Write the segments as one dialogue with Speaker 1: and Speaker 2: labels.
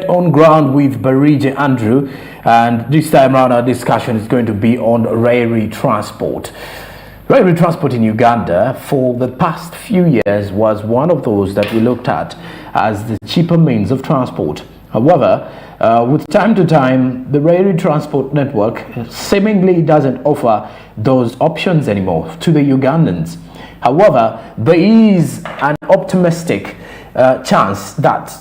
Speaker 1: On ground with Barije Andrew, and this time around our discussion is going to be on railway transport. Railway transport in Uganda for the past few years was one of those that we looked at as the cheaper means of transport. However, with time to time, the railway transport network seemingly doesn't offer those options anymore to the Ugandans. However, there is an optimistic chance that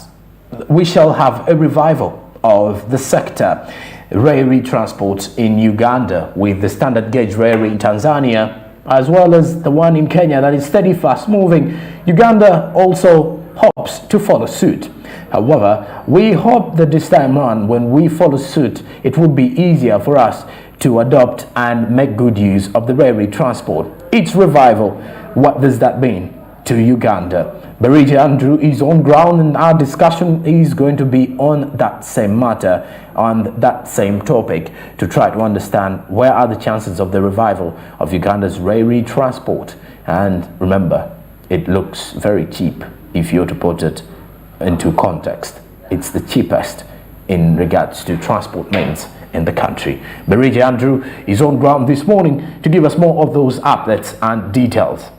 Speaker 1: we shall have a revival of the sector railway transport in Uganda with the standard gauge railway in Tanzania as well as the one in Kenya that is steady fast moving. Uganda also hopes to follow suit. However, we hope that this time on, when we follow suit, it would be easier for us to adopt and make good use of the railway transport. Its revival, what does that mean to Uganda? Barije Andrew is on ground, and our discussion is going to be on that same matter, on that same topic, to try to understand where are the chances of the revival of Uganda's railway transport. And remember, it looks very cheap if you're to put it into context. It's the cheapest in regards to transport means in the country. Barije Andrew is on ground this morning to give us more of those updates and details.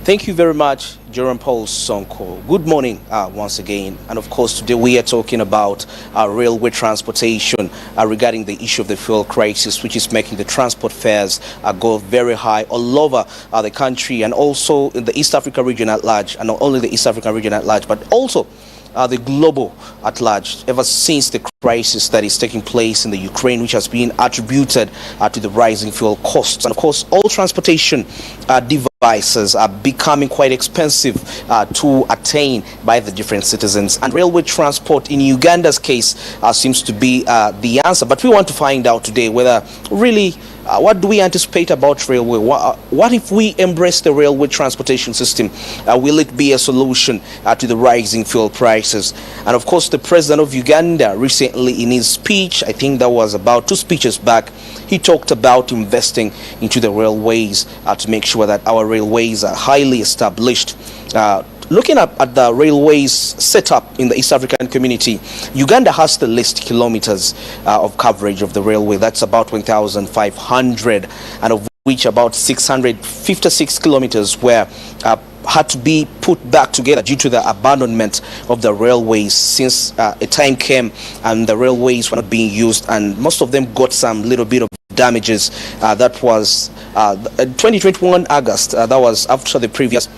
Speaker 2: Thank you very much, Jerome Paul Sonko. Good morning once again. And of course, today we are talking about railway transportation regarding the issue of the fuel crisis, which is making the transport fares go very high all over the country and also in the East Africa region at large, and not only the East African region at large, but also the global at large, ever since the crisis that is taking place in the Ukraine, which has been attributed to the rising fuel costs. And of course, all transportation devices are becoming quite expensive to attain by the different citizens. And railway transport in Uganda's case seems to be the answer. But we want to find out today whether really what do we anticipate about railway? What if we embrace the railway transportation system? Will it be a solution to the rising fuel prices? And of course, the president of Uganda recently in his speech, I think that was about 2 speeches back, he talked about investing into the railways to make sure that our railways are highly established. Looking at the railways set up in the East African community, Uganda has the least kilometers of coverage of the railway. That's about 1,500, and of which about 656 kilometers were had to be put back together due to the abandonment of the railways since a time came and the railways were not being used, and most of them got some little bit of damages. That was 2021 August. That was after the previous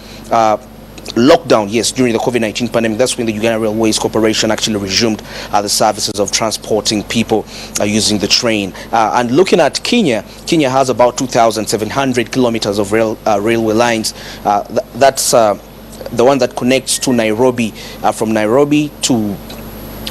Speaker 2: lockdown, yes, during the COVID-19 pandemic. That's when the Uganda Railways Corporation actually resumed the services of transporting people using the train. And looking at Kenya, Kenya has about 2,700 kilometers of railway lines. That's the one that connects to Nairobi, from Nairobi to,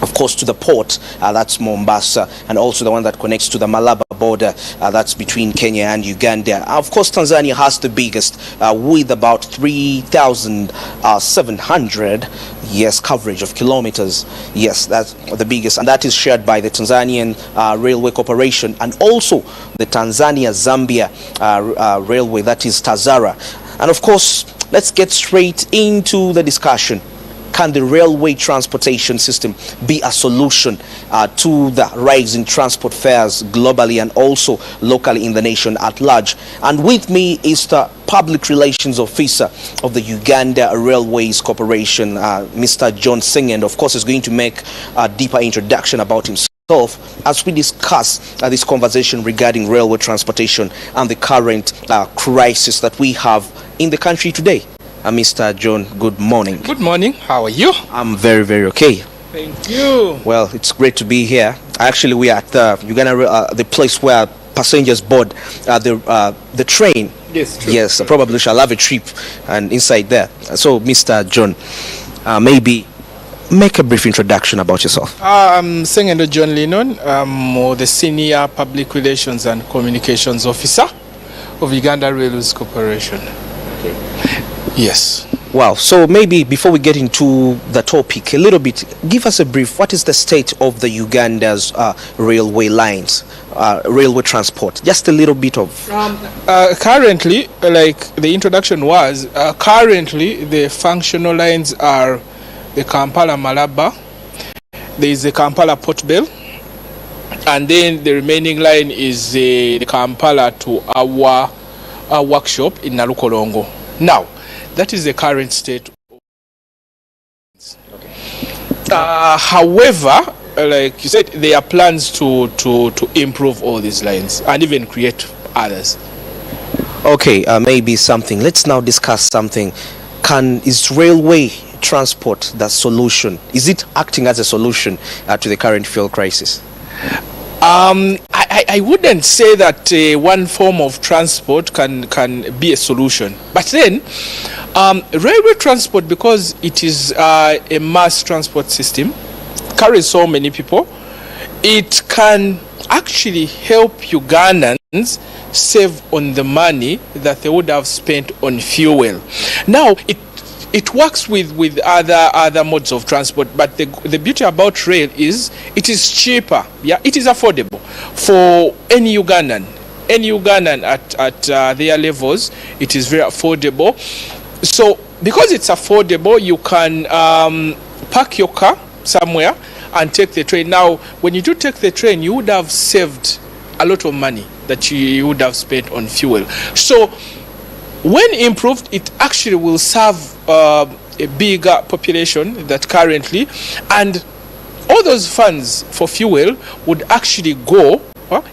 Speaker 2: of course, to the port, that's Mombasa, and also the one that connects to the Malaba border, that's between Kenya and Uganda. Of course, Tanzania has the biggest with about 3,700, yes, coverage of kilometers. Yes, that's the biggest, and that is shared by the Tanzanian Railway Corporation and also the Tanzania-Zambia Railway, that is Tazara. And of course, let's get straight into the discussion. Can the railway transportation system be a solution to the rising transport fares globally and also locally in the nation at large? And with me is the Public Relations Officer of the Uganda Railways Corporation, Mr. John Singend. Of course, is going to make a deeper introduction about himself as we discuss this conversation regarding railway transportation and the current crisis that we have in the country today. Mr. John, good morning.
Speaker 3: Good morning. How are you?
Speaker 2: I'm very, very okay.
Speaker 3: Thank you.
Speaker 2: Well, it's great to be here. Actually, we are at Uganda, the place where passengers board the train.
Speaker 3: Yes, true.
Speaker 2: Yes, probably shall have a trip and inside there. So, Mr. John, maybe make a brief introduction about yourself.
Speaker 3: I'm Sengendo John Lennon. I'm the Senior Public Relations and Communications Officer of Uganda Railways Corporation.
Speaker 2: Okay.
Speaker 3: Yes.
Speaker 2: Wow. So maybe before we get into the topic a little bit, give us a brief. What is the state of the Uganda's railway lines, railway transport? Just a little bit of.
Speaker 3: Currently, like the introduction was, currently the functional lines are the Kampala-Malaba, there is the Kampala-Port Bell, and then the remaining line is the Kampala to our workshop in Nalukolongo. Now, that is the current state. However, like you said, there are plans to improve all these lines and even create others.
Speaker 2: Okay, maybe something. Let's now discuss something. Is railway transport the solution? Is it acting as a solution to the current fuel crisis?
Speaker 3: I wouldn't say that one form of transport can be a solution. But then, railway transport, because it is a mass transport system, carries so many people, it can actually help Ugandans save on the money that they would have spent on fuel. Now, it works with other modes of transport, but the beauty about rail is it is cheaper. Yeah, it is affordable for any Ugandan. Any Ugandan at their levels, it is very affordable. So because it's affordable, you can park your car somewhere and take the train. Now, when you do take the train, you would have saved a lot of money that you would have spent on fuel. So when improved, it actually will serve a bigger population that currently, and all those funds for fuel would actually go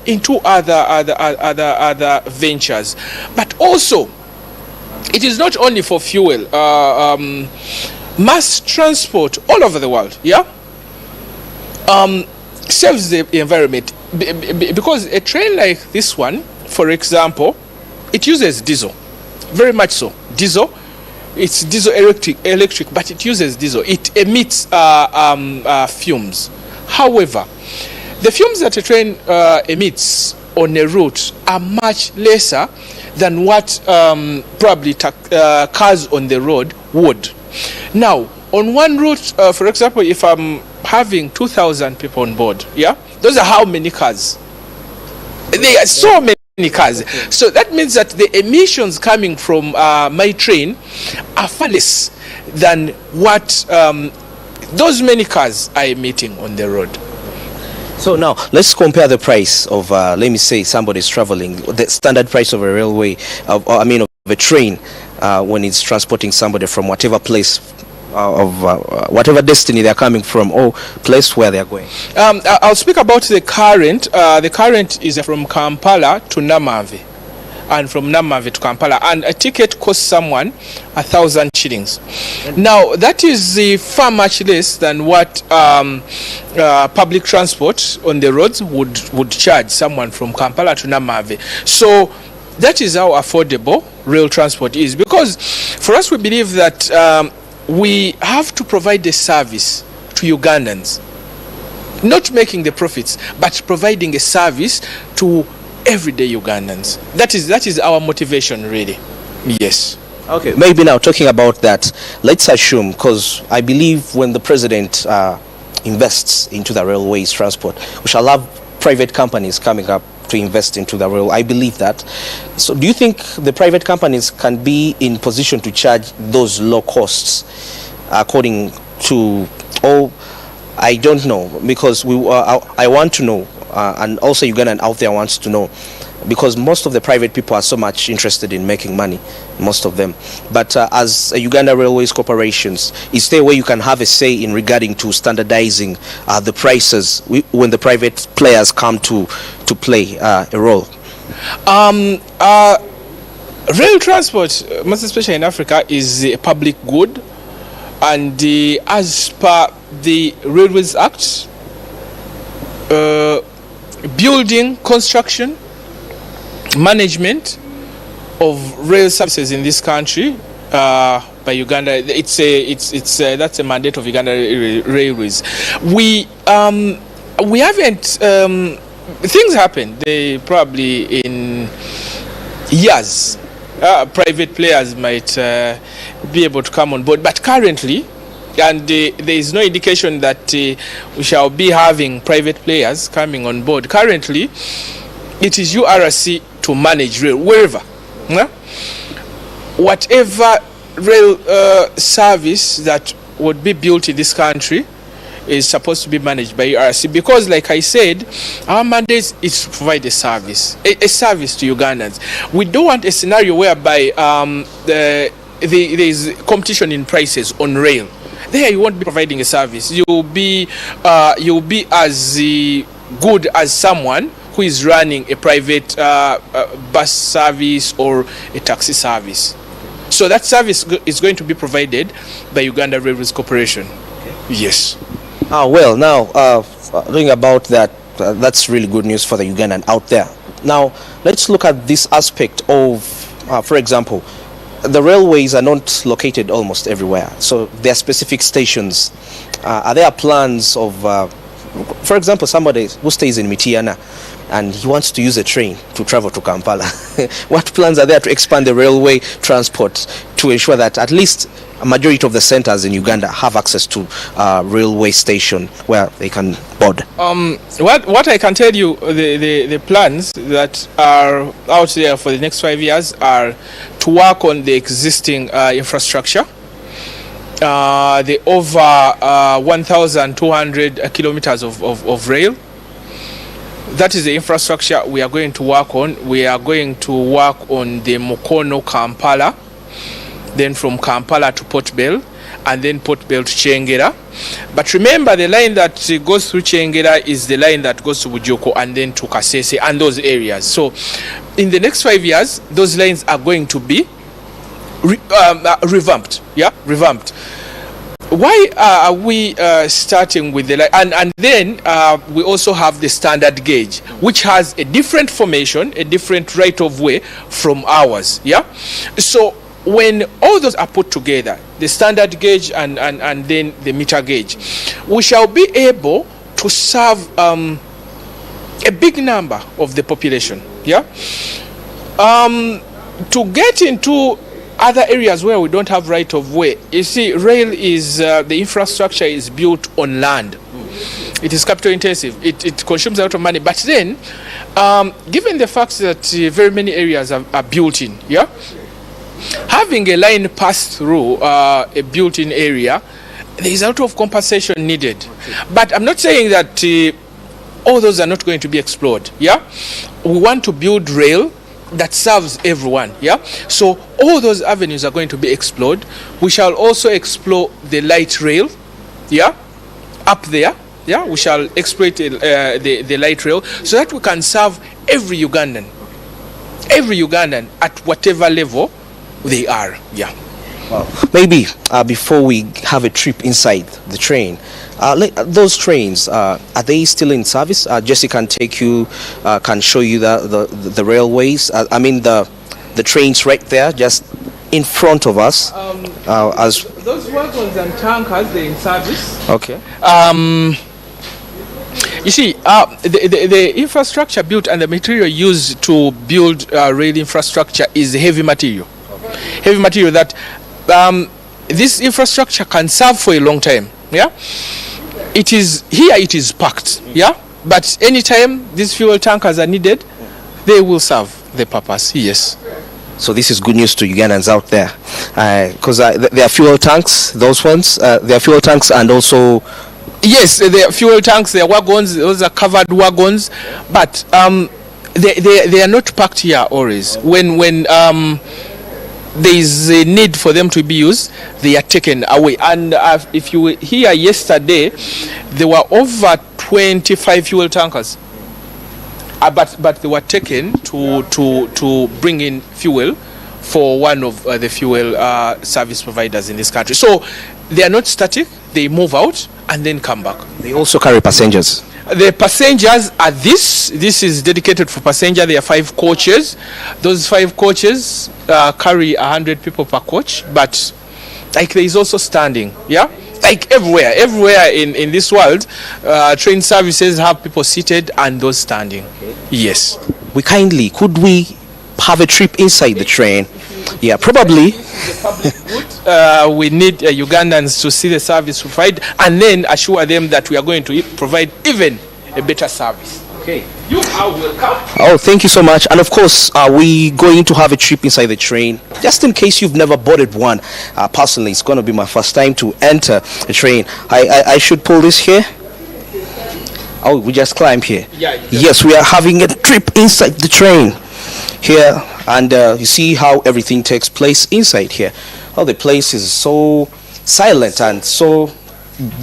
Speaker 3: into other ventures. But also, it is not only for fuel. Mass transport all over the world, saves the environment, because a train like this one, for example, it uses diesel. Very much so. Diesel, it's diesel electric, but it uses diesel. It emits fumes. However, the fumes that a train emits on a route are much lesser than what probably cars on the road would. Now, on one route, for example, if I'm having 2,000 people on board, those are how many cars? There are so many cars. So that means that the emissions coming from my train are far less than what those many cars are emitting on the road.
Speaker 2: So now let's compare the price of, let me say, somebody's traveling, the standard price of a railway, of a train, when it's transporting somebody from whatever place, whatever destiny they're coming from or place where they're going.
Speaker 3: I'll speak about the current. The current is from Kampala to Namave, and from Namave to Kampala, and a ticket costs someone 1,000 shillings. Now that is far much less than what public transport on the roads would charge someone from Kampala to Namave. So that is how affordable rail transport is, because for us, we believe that we have to provide a service to Ugandans, not making the profits, but providing a service to everyday Ugandans. That is our motivation, really. Yes.
Speaker 2: Okay, maybe now talking about that, let's assume, because I believe when the president invests into the railways transport, we shall have private companies coming up to invest into the rail. I believe that. So do you think the private companies can be in position to charge those low costs according to, I don't know, because I want to know, and also Ugandan out there wants to know, because most of the private people are so much interested in making money, most of them. But as a Uganda Railways Corporations, is there a way you can have a say in regarding to standardizing the prices when the private players come to play a role?
Speaker 3: Rail transport, most especially in Africa, is a public good, and as per the Railways Act, building, construction, management of rail services in this country by Uganda, that's a mandate of Uganda Railways. We haven't, things happen. They probably in years private players might be able to come on board. But currently, and there is no indication that we shall be having private players coming on board. Currently, it is URC to manage rail wherever. Whatever rail service that would be built in this country is supposed to be managed by URC, because, like I said, our mandate is to provide a service, a service to Ugandans. We don't want a scenario whereby there is competition in prices on rail. There you won't be providing a service. You'll be as good as someone who is running a private bus service or a taxi service. So that service is going to be provided by Uganda Railways Corporation. Okay. Yes.
Speaker 2: Well, now, talking about that, that's really good news for the Ugandan out there. Now, let's look at this aspect of, for example, the railways are not located almost everywhere. So there are specific stations. Are there plans of, for example, somebody who stays in Mityana and he wants to use a train to travel to Kampala? What plans are there to expand the railway transport to ensure that at least a majority of the centers in Uganda have access to railway station where they can board?
Speaker 3: What I can tell you, the plans that are out there for the next 5 years are to work on the existing infrastructure, the over 1,200 kilometers of rail. That is the infrastructure we are going to work on. We are going to work on the Mukono-Kampala, then from Kampala to Port Bell, and then Port Bell to Kyengera. But remember, the line that goes through Kyengera is the line that goes to Bujuko and then to Kasese and those areas. So in the next 5 years, those lines are going to be revamped. Yeah, revamped. Why are we starting with the line? And then we also have the standard gauge, which has a different formation, a different right of way from ours. Yeah. So when all those are put together, the standard gauge and then the meter gauge, we shall be able to serve a big number of the population. Yeah. To get into other areas where we don't have right of way, you see, rail is the infrastructure is built on land. It is capital intensive. It consumes a lot of money. But then, given the fact that very many areas are built in, yeah, having a line pass through a built-in area, there is a lot of compensation needed. But I'm not saying that all those are not going to be explored. Yeah, we want to build rail that serves everyone. Yeah, so all those avenues are going to be explored. We shall also explore the light rail. Yeah, up there. Yeah, we shall exploit the light rail so that we can serve every Ugandan at whatever level they are. Yeah.
Speaker 2: Well, maybe before we have a trip inside the train, those trains, are they still in service? Jesse can take you, can show you the railways. I mean the trains right there, just in front of us. As
Speaker 3: those wagons and tankers, they're in service.
Speaker 2: Okay.
Speaker 3: You see, the infrastructure built and the material used to build rail infrastructure is heavy material. Heavy material that this infrastructure can serve for a long time. Yeah, it is packed. Yeah, but anytime these fuel tankers are needed, they will serve the purpose. Yes.
Speaker 2: So this is good news to Ugandans out there, because there are fuel tanks. Those ones, there are fuel tanks, and also
Speaker 3: yes, there are fuel tanks. There are wagons. Those are covered wagons, but they are not packed here always. When there is a need for them to be used, they are taken away. And if you were here yesterday, there were over 25 fuel tankers, but they were taken to bring in fuel for one of the fuel service providers in this country. So they are not static; they move out and then come back.
Speaker 2: They also carry passengers.
Speaker 3: The passengers are this is dedicated for passenger. There are 5 coaches. Those 5 coaches carry 100 people per coach, but like there is also standing. Yeah, like everywhere in this world, train services have people seated and those standing. Okay. Yes.
Speaker 2: Could we have a trip inside the train Yeah, probably.
Speaker 3: We need Ugandans to see the service provide and then assure them that we are going to provide even a better service. Okay. You are welcome.
Speaker 2: Oh, thank you so much. And of course, are we going to have a trip inside the train? Just in case you've never boarded one. Personally, it's going to be my first time to enter a train. I should pull this here. Oh, we just climb here.
Speaker 3: Yeah.
Speaker 2: Yes, we are having a trip inside the train here. And you see how everything takes place inside here. Oh, the place is so silent and so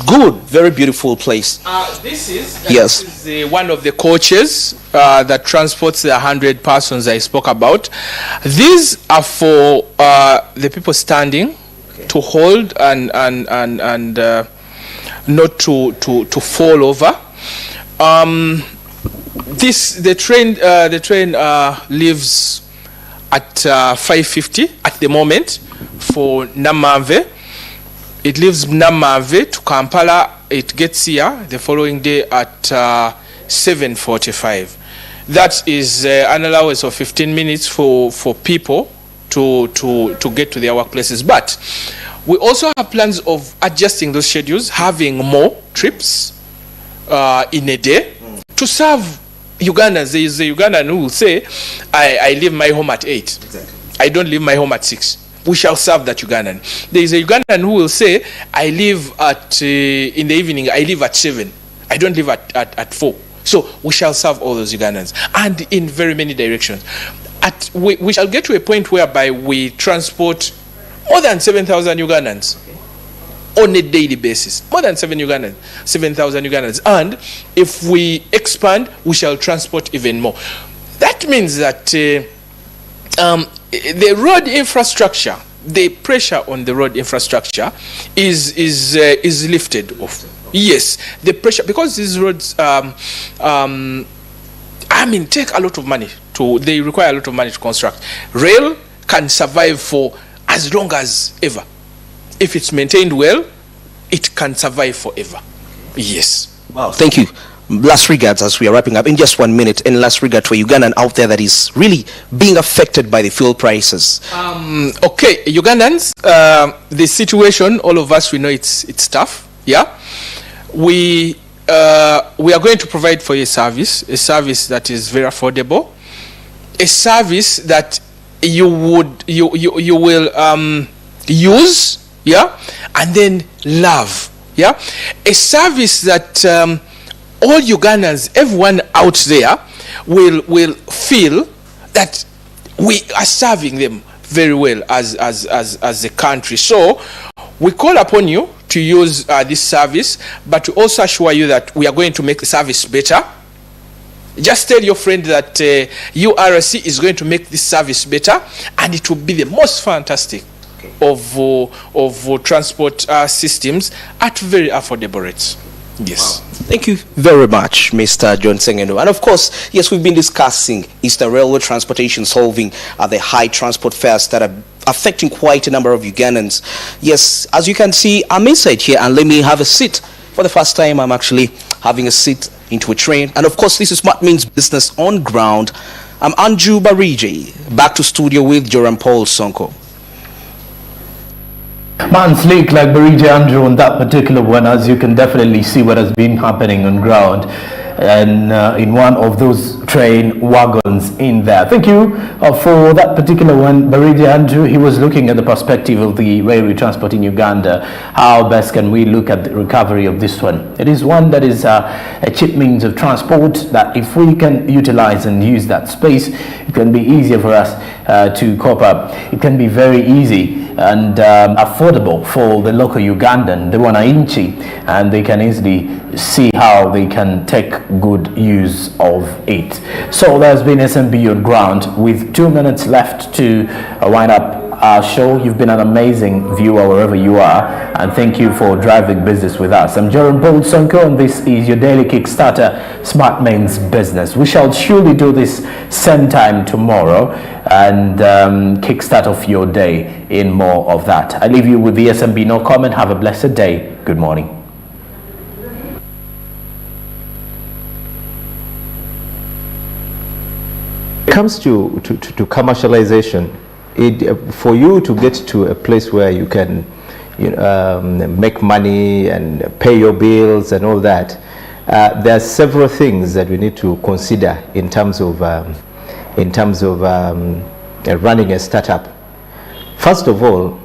Speaker 2: good. Very beautiful place.
Speaker 3: This is one of the coaches that transports the 100 persons I spoke about. These are for the people standing to hold and not to fall over. The train leaves at 5:50 at the moment for Namave. It leaves Namave to Kampala. It gets here the following day at 7:45. That is an allowance of 15 minutes for people to get to their workplaces. But we also have plans of adjusting those schedules, having more trips in a day to serve Ugandans. There is a Ugandan who will say, I leave my home at 8. Exactly. I don't leave my home at 6. We shall serve that Ugandan. There is a Ugandan who will say, I leave at in the evening, I leave at 7. I don't leave at 4. So we shall serve all those Ugandans, and in very many directions. We shall get to a point whereby we transport more than 7,000 Ugandans on a daily basis. More than 7,000 Ugandans. And if we expand, we shall transport even more. That means that the road infrastructure, the pressure on the road infrastructure is lifted off. Yes, the pressure, because these roads take a lot of money they require a lot of money to construct. Rail can survive for as long as ever. If it's maintained well, it can survive forever. Yes.
Speaker 2: Wow, thank you. Last regards as we are wrapping up in just 1 minute, and last regard to a Ugandan out there that is really being affected by the fuel prices.
Speaker 3: Okay, Ugandans, the situation, all of us, we know it's tough. Yeah, we are going to provide for a service that is very affordable, a service that you will use, yeah, and then love, yeah, a service that all Ugandans, everyone out there, will feel that we are serving them very well as a country. So we call upon you to use this service, but to also assure you that we are going to make the service better. Just tell your friend that URC is going to make this service better, and it will be the most fantastic of transport systems at very affordable rates. Yes.
Speaker 2: Wow. Thank you very much, Mr. John Sengendo. And of course, yes, we've been discussing Eastern Railway Transportation solving the high transport fares that are affecting quite a number of Ugandans. Yes, as you can see, I'm inside here, and let me have a seat. For the first time, I'm actually having a seat into a train. And of course, this is Smart Means Business on Ground. I'm Andrew Barije, back to studio with Joram Paul Sonko.
Speaker 1: Man, sleek like Barije Andrew on that particular one, as you can definitely see what has been happening on ground and in one of those train wagons in there. Thank you for that particular one, Barije Andrew. He was looking at the perspective of the railway transport in Uganda. How best can we look at the recovery of this one? It is one that is a cheap means of transport that if we can utilize and use that space, it can be easier for us to cope up. It can be very easy and affordable for the local Ugandan, the wananchi, and they can easily see how they can take good use of it. So there's been SMB on ground with 2 minutes left to wind up our show. You've been an amazing viewer wherever you are, and thank you for driving business with us. I'm Joram Paul Sonko, and this is your daily Kickstarter Smart Means Business. We shall surely do this same time tomorrow and kickstart off your day in more of that. I leave you with the SMB no comment. Have a blessed day. Good morning.
Speaker 4: When it comes to commercialization, for you to get to a place where you can make money and pay your bills and all that, there are several things that we need to consider in terms of running a startup. First of all,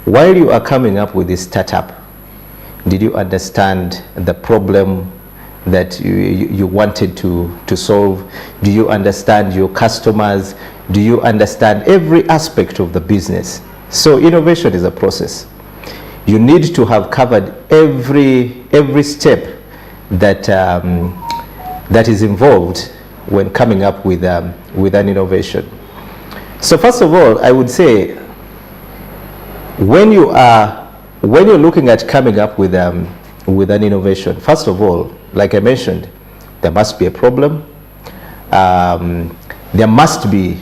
Speaker 4: while you are coming up with this startup, did you understand the problem that you wanted to solve? Do you understand your customers? Do you understand every aspect of the business? So innovation is a process. You need to have covered every step that that is involved when coming up with an innovation. So first of all, I would say when you're looking at coming up with an innovation, first of all, like I mentioned, there must be a problem. There must be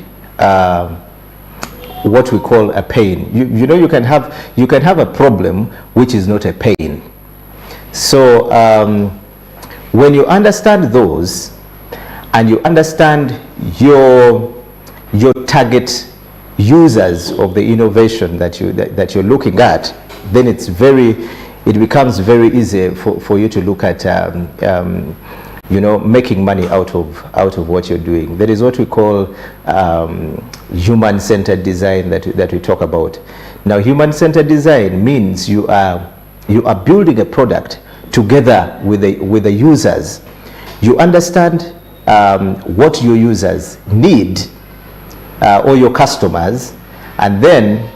Speaker 4: what we call a pain. You can have a problem which is not a pain. So when you understand those, and you understand your target users of the innovation that you're looking at, then it becomes very easy for you to look at making money out of what you're doing. There is what we call human centered design that we talk about. Now, human centered design means you are building a product together with the users. You understand what your users need, or your customers, and then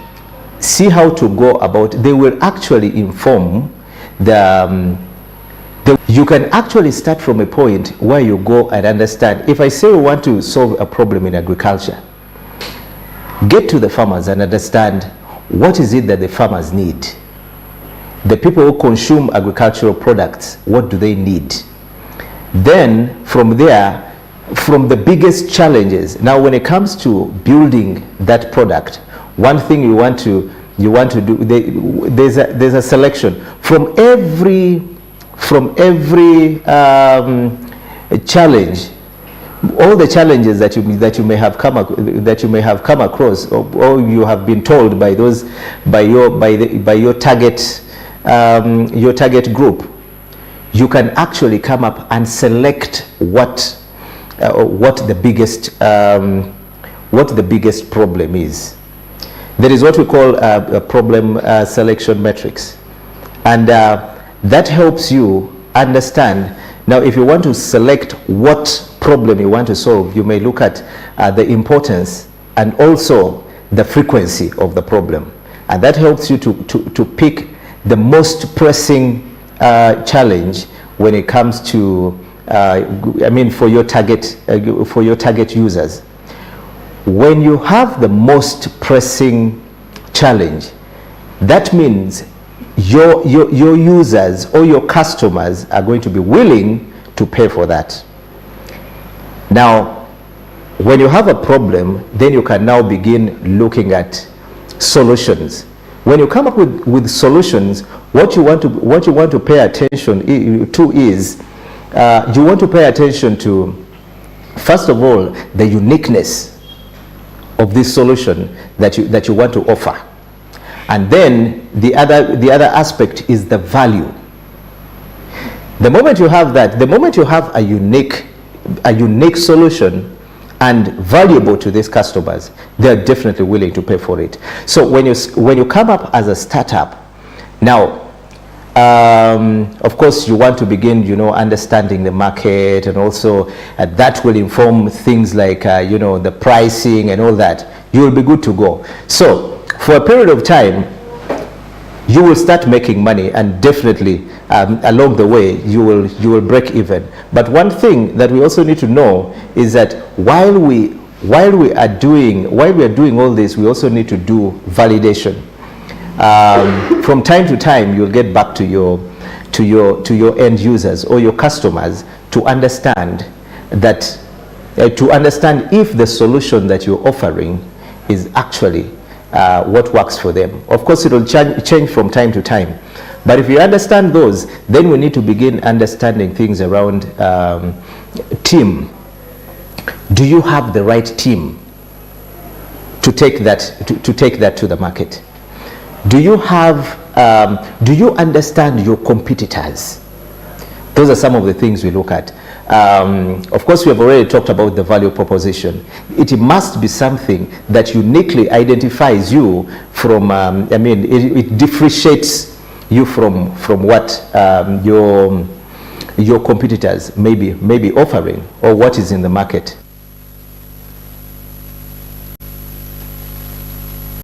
Speaker 4: see how to go about. They will actually inform you can actually start from a point where you go and understand. If I say we want to solve a problem in agriculture, get to the farmers and understand what is it that the farmers need. The people who consume agricultural products, what do they need? Then from there, from the biggest challenges. Now, when it comes to building that product, one thing you want to do, there's a selection from every challenge, all the challenges that you may have come across, or you have been told by your target group. You can actually come up and select what the biggest problem is. There is what we call a problem selection matrix, and that helps you understand. Now, if you want to select what problem you want to solve, you may look at the importance and also the frequency of the problem, and that helps you to pick the most pressing challenge when it comes to for your target users. When you have the most pressing challenge, that means your users or your customers are going to be willing to pay for that. Now, when you have a problem, then you can now begin looking at solutions. When you come up with solutions, what you want to pay attention to is you want to pay attention to, first of all, the uniqueness of this solution that you want to offer, and then the other aspect is the value. The moment you have that, the moment you have a unique solution and valuable to these customers, they are definitely willing to pay for it. So when you come up as a startup, now of course you want to begin understanding the market, and also that will inform things like the pricing and all that. You will be good to go. So for a period of time, you will start making money, and definitely along the way you will break even. But one thing that we also need to know is that while we are doing all this, we also need to do validation. From time to time, you'll get back to your end users or your customers to understand that if the solution that you're offering is actually what works for them. Of course, it will change from time to time, but if you understand those, then we need to begin understanding things around team. Do you have the right team to take that to the market? Do you understand your competitors? Those are some of the things we look at. Of course, we have already talked about the value proposition. It must be something that uniquely identifies you from, it differentiates you from what your competitors may be offering or what is in the market.